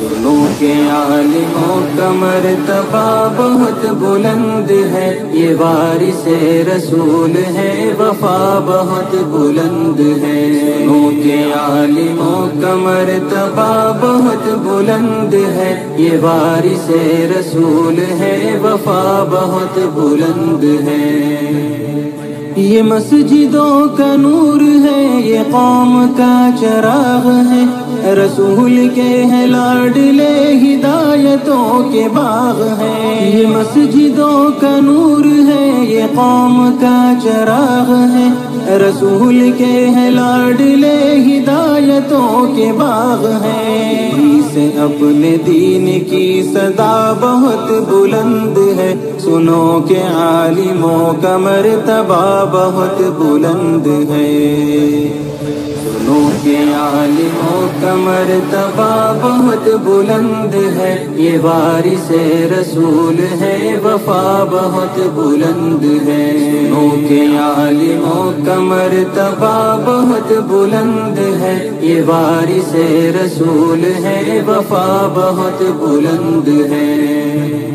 سنو کہ عالموں کا مرتبہ بہت بلند ہے، یہ وارث رسول ہے، وفا بہت بلند ہے۔ سنو کہ عالموں کا مرتبہ بہت بلند ہے، یہ وارث رسول ہے، وفا بہت بلند ہے۔ یہ مسجدوں کا نور ہے، یہ قوم کا چراغ ہے، رسول کے ہیں لاڈلے ہدایتوں کے باغ ہیں۔ یہ مسجدوں کا نور ہے، یہ قوم کا چراغ ہے، رسول کے ہیں لاڈلے ہدایتوں کے باغ ہیں۔ سے اپنے دین کی صدا بہت بلند ہے، سنو کہ عالموں کا مرتبہ بہت بلند ہے۔ سنو کہ عالموں کا مرتبہ بہت بلند ہے، یہ وارث رسول ہے، وفا بہت بلند ہے۔ سنو کہ عالموں کا مرتبہ بہت بلند ہے، یہ وارث رسول ہے، وفا بہت بلند ہے۔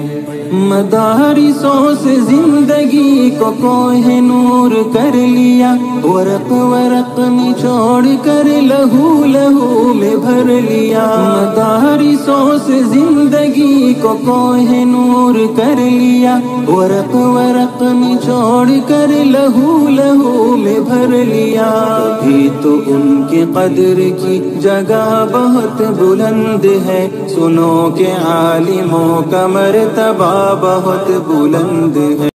مدارسوں سے زندگی کو کوہ نور کر لیا، ورق ورق نچوڑ کر لہو لہو میں بھر لیا۔ مدارسوں سے زندگی کو کوہ نور کر لیا، ورق ورق نچوڑ کر لہو لہو میں بھر لیا۔ ابھی تو ان کی قدر کی جگہ بہت بلند ہے، سنو کہ عالموں کا مرتبہ بہت بلند ہے۔